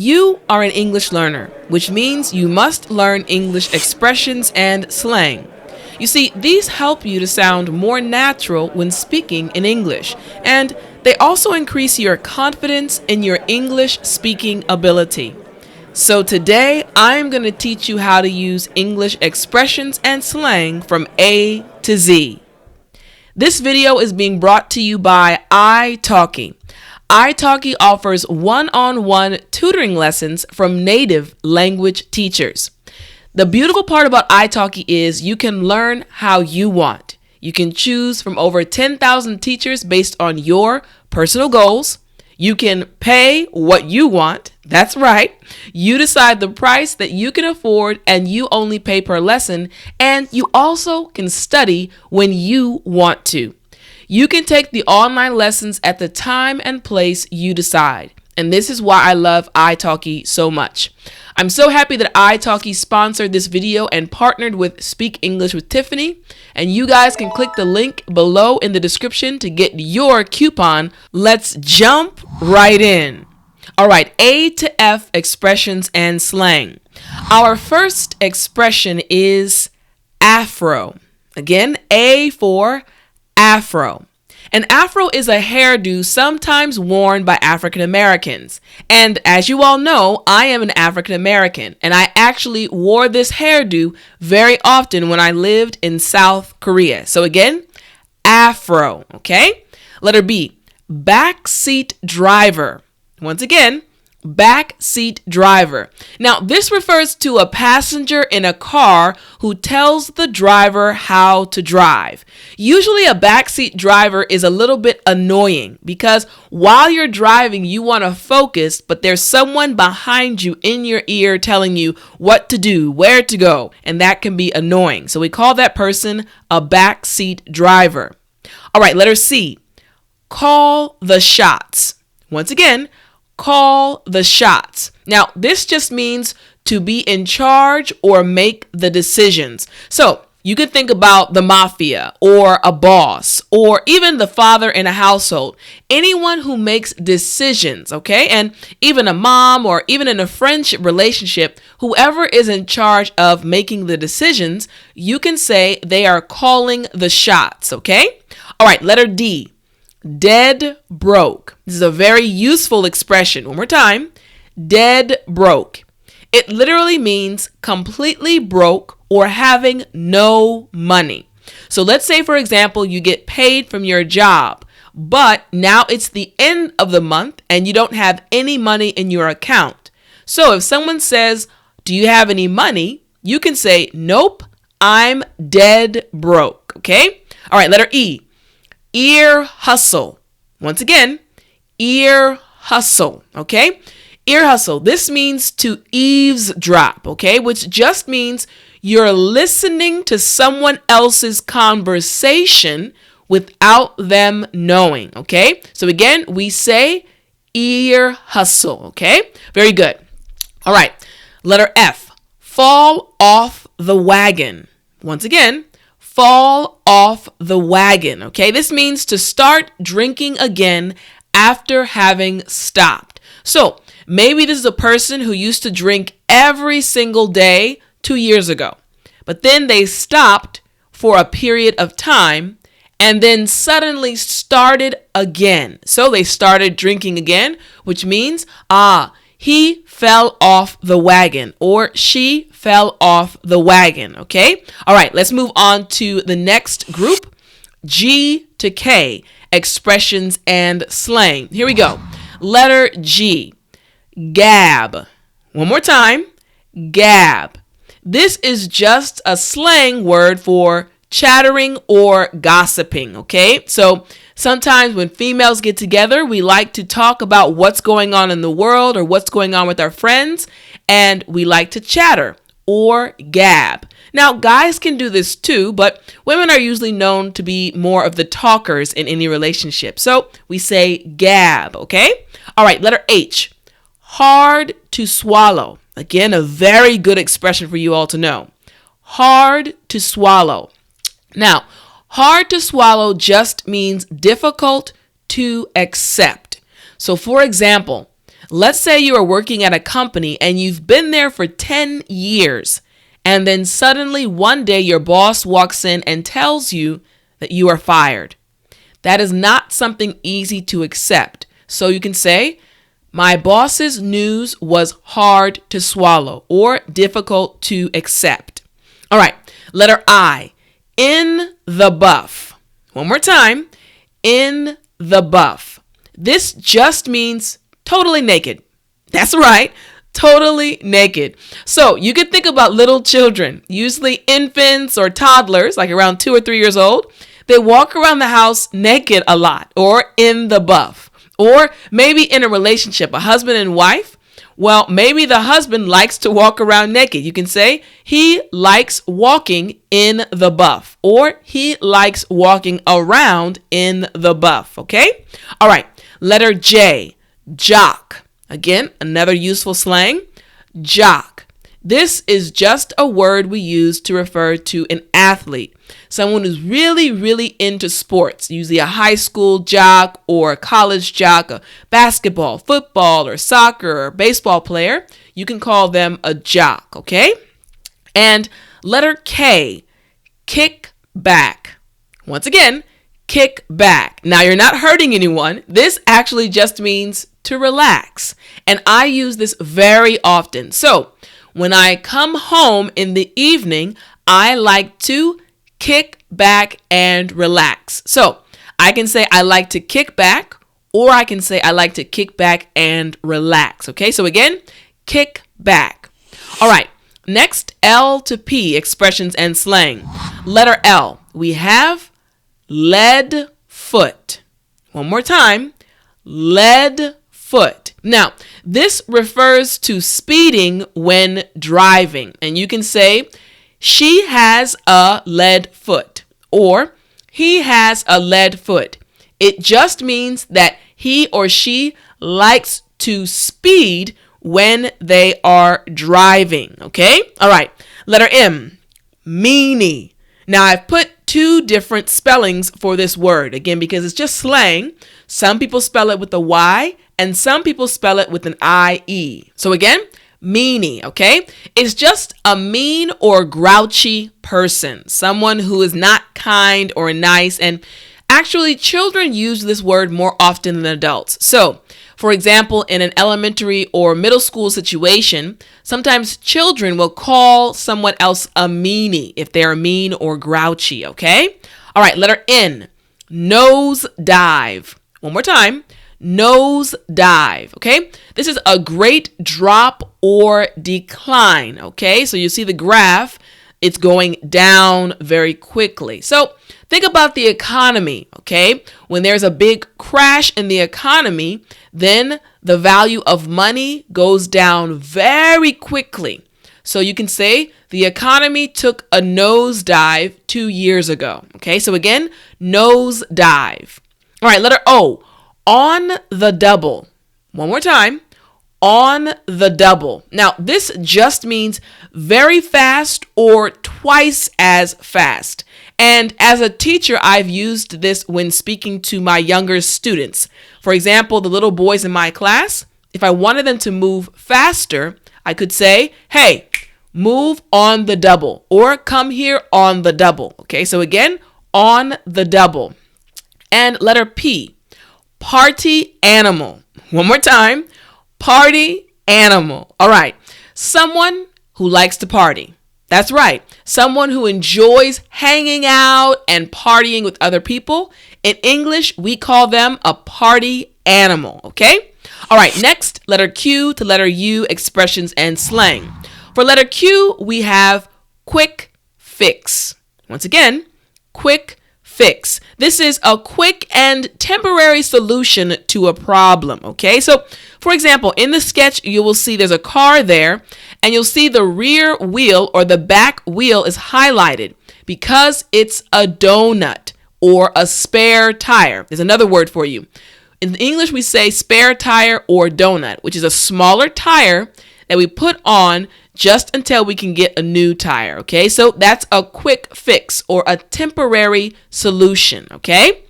You are an English learner, which means you must learn English expressions and slang. You see, these help you to sound more natural when speaking in English, and they also increase your confidence in your English speaking ability. So today, I'm going to teach you how to use English expressions and slang from A to Z. This video is being brought to you by italki. italki offers one-on-one tutoring lessons from native language teachers. The beautiful part about italki is you can learn how you want. You can choose from over 10,000 teachers based on your personal goals. You can pay what you want. That's right. You decide the price that you can afford and you only pay per lesson. And you also can study when you want to. You can take the online lessons at the time and place you decide. And this is why I love italki so much. I'm so happy that italki sponsored this video and partnered with Speak English with Tiffani. And you guys can click the link below in the description to get your coupon. Let's jump right in. All right, A to F expressions and slang. Our first expression is afro. Again, A for afro. An afro is a hairdo sometimes worn by African Americans. And as you all know, I am an African American, and I actually wore this hairdo very often when I lived in South Korea. So again, afro, okay? Letter B, backseat driver. Once again, backseat driver. Now, this refers to a passenger in a car who tells the driver how to drive. Usually a backseat driver is a little bit annoying because while you're driving, you want to focus, but there's someone behind you in your ear telling you what to do, where to go, and that can be annoying. So we call that person a backseat driver. All right, letter C, call the shots. Once again, call the shots. Now, this just means to be in charge or make the decisions. So you could think about the mafia or a boss or even the father in a household. Anyone who makes decisions, okay? And even a mom or even in a friendship relationship, whoever is in charge of making the decisions, you can say they are calling the shots, okay? All right, letter D. Dead broke. This is a very useful expression. One more time. Dead broke. It literally means completely broke or having no money. So let's say, for example, you get paid from your job, but now it's the end of the month and you don't have any money in your account. So if someone says, "Do you have any money?" you can say, "Nope, I'm dead broke." Okay? All right, letter E. Ear hustle. Once again, ear hustle, okay? Ear hustle. This means to eavesdrop, okay? Which just means you're listening to someone else's conversation without them knowing, okay? So again, we say ear hustle, okay? Very good. All right, letter F. Fall off the wagon. Once again, fall off the wagon, okay? This means to start drinking again after having stopped. So maybe this is a person who used to drink every single day 2 years ago, but then they stopped for a period of time and then suddenly started again. So they started drinking again, which means, he fell off the wagon or she fell off the wagon, okay? All right, let's move on to the next group, G to K, expressions and slang. Here we go. Letter G, gab. One more time, gab. This is just a slang word for chattering or gossiping, okay? So sometimes when females get together, we like to talk about what's going on in the world or what's going on with our friends, and we like to chatter or gab. Now, guys can do this too, but women are usually known to be more of the talkers in any relationship. So we say gab, okay? All right, letter H, hard to swallow. Again, a very good expression for you all to know. Hard to swallow. Now, hard to swallow just means difficult to accept. So for example, Let's say you are working at a company and you've been there for 10 years. And then suddenly one day your boss walks in and tells you that you are fired. That is not something easy to accept. So you can say, my boss's news was hard to swallow or difficult to accept. All right, letter I, in the buff. One more time, in the buff. This just means totally naked. That's right, totally naked. So you can think about little children, usually infants or toddlers, like around 2 or 3 years old. They walk around the house naked a lot or in the buff. Or maybe in a relationship, a husband and wife. Well, maybe the husband likes to walk around naked. You can say he likes walking in the buff or he likes walking around in the buff. Okay? All right. Letter J, jock. Again, another useful slang, jock. This is just a word we use to refer to an athlete, someone who's really, really into sports, usually a high school jock or a college jock, a basketball, football, or soccer or baseball player. You can call them a jock, okay? And letter K, kick back. Once again, kick back. Now, you're not hurting anyone. This actually just means to relax. And I use this very often. So, when I come home in the evening, I like to kick back and relax. So I can say I like to kick back, or I can say I like to kick back and relax. Okay, so again, kick back. All right, next, L to P, expressions and slang. Letter L, we have lead foot. One more time, lead foot. Now, this refers to speeding when driving. And you can say, she has a lead foot, or he has a lead foot. It just means that he or she likes to speed when they are driving. Okay? All right. Letter M, meanie. Now, I've put 2 different spellings for this word, again, because it's just slang. Some people spell it with a Y, and some people spell it with an I-E. So again, meanie, okay? It's just a mean or grouchy person, someone who is not kind or nice. And actually, children use this word more often than adults. So, for example, in an elementary or middle school situation, sometimes children will call someone else a meanie if they are mean or grouchy, okay? All right, letter N, nose dive. One more time. Nose dive, okay? This is a great drop or decline, okay? So you see the graph, it's going down very quickly. So think about the economy, okay? When there's a big crash in the economy, then the value of money goes down very quickly. So you can say the economy took a nosedive 2 years ago, okay? So again, nose dive. All right, letter O. On the double. One more time. On the double. Now, this just means very fast or twice as fast. And as a teacher, I've used this when speaking to my younger students. For example, the little boys in my class, if I wanted them to move faster, I could say, hey, move on the double, or come here on the double. Okay, so again, on the double. And letter P. Party animal. One more time. Party animal. All right. Someone who likes to party. That's right. Someone who enjoys hanging out and partying with other people. In English, we call them a party animal. Okay? All right. Next, letter Q to letter U, expressions and slang. For letter Q, we have quick fix. Once again, quick fix. This is a quick and temporary solution to a problem, okay? So, for example, in the sketch, you will see there's a car there, and you'll see the rear wheel or the back wheel is highlighted because it's a donut or a spare tire. There's another word for you. In English, we say spare tire or donut, which is a smaller tire that we put on just until we can get a new tire, okay? So that's a quick fix or a temporary solution, okay?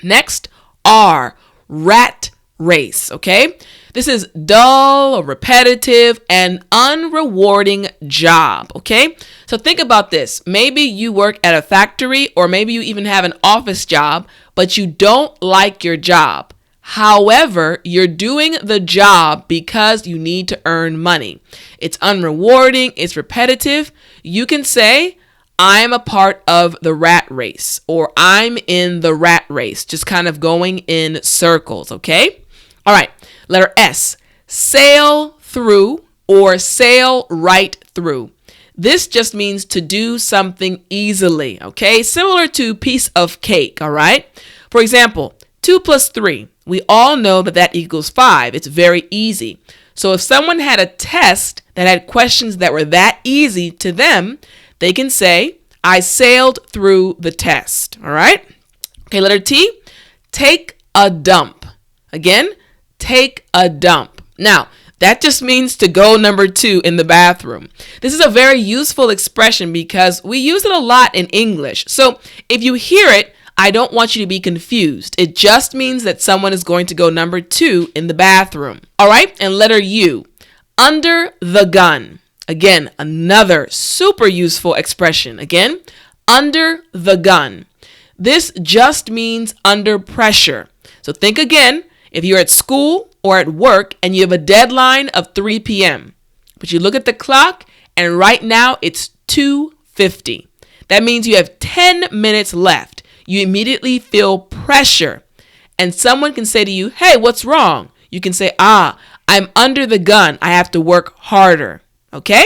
Next, R, rat race, okay? This is dull or repetitive and unrewarding job, okay? So think about this. Maybe you work at a factory or maybe you even have an office job, but you don't like your job. However, you're doing the job because you need to earn money. It's unrewarding, it's repetitive. You can say, I'm a part of the rat race, or I'm in the rat race, just kind of going in circles, okay? All right, letter S, sail through or sail right through. This just means to do something easily, okay? Similar to piece of cake, all right? For example, 2 plus 3. We all know that that equals 5. It's very easy. So if someone had a test that had questions that were that easy to them, they can say, I sailed through the test, all right? Okay, letter T, take a dump. Again, take a dump. Now, that just means to go number 2 in the bathroom. This is a very useful expression because we use it a lot in English. So if you hear it, I don't want you to be confused. It just means that someone is going to go number 2 in the bathroom. All right, and letter U, under the gun. Again, another super useful expression. Again, under the gun. This just means under pressure. So think again, if you're at school or at work and you have a deadline of 3 p.m., but you look at the clock and right now it's 2:50. That means you have 10 minutes left. You immediately feel pressure and someone can say to you, hey, what's wrong? You can say, I'm under the gun. I have to work harder. Okay?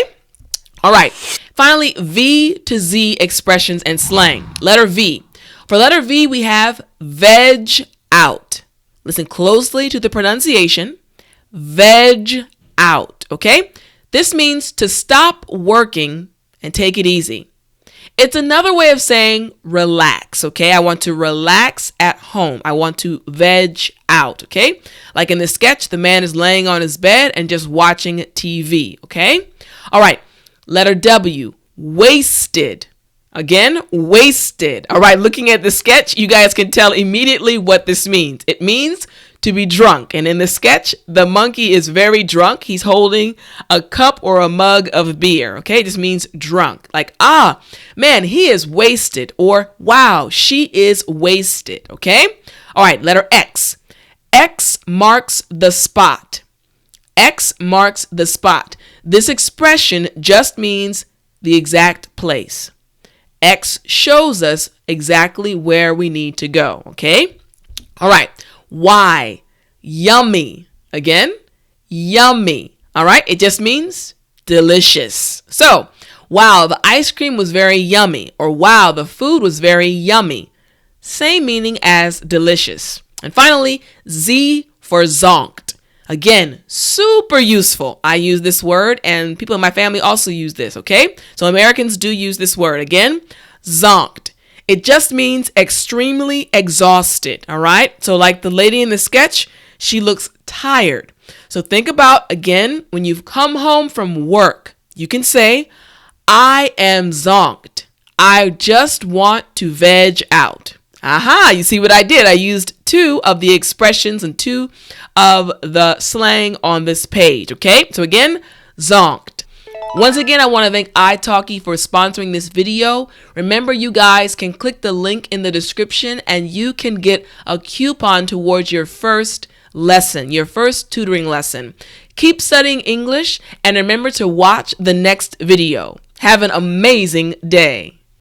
All right. Finally, V to Z expressions and slang. Letter V. For letter V, we have veg out. Listen closely to the pronunciation. Veg out. Okay? This means to stop working and take it easy. It's another way of saying relax, okay? I want to relax at home. I want to veg out, okay? Like in the sketch, the man is laying on his bed and just watching TV, okay? All right, letter W, wasted. Again, wasted. All right, looking at the sketch, you guys can tell immediately what this means. It means to be drunk. And in the sketch, the monkey is very drunk. He's holding a cup or a mug of beer. Okay, this means drunk. Like, man, he is wasted. Or, wow, she is wasted. Okay? All right, letter X. X marks the spot. X marks the spot. This expression just means the exact place. X shows us exactly where we need to go. Okay? All right. Y, yummy. Again, yummy. All right, it just means delicious. So, wow, the ice cream was very yummy, or wow, the food was very yummy. Same meaning as delicious. And finally, Z for zonked. Again, super useful. I use this word and people in my family also use this, okay? So Americans do use this word. Again, zonked. It just means extremely exhausted, all right? So like the lady in the sketch, she looks tired. So think about, again, when you've come home from work, you can say, I am zonked. I just want to veg out. Aha, you see what I did? I used 2 of the expressions and 2 of the slang on this page, okay? So again, zonked. Once again, I want to thank italki for sponsoring this video. Remember, you guys can click the link in the description and you can get a coupon towards your first lesson, your first tutoring lesson. Keep studying English and remember to watch the next video. Have an amazing day.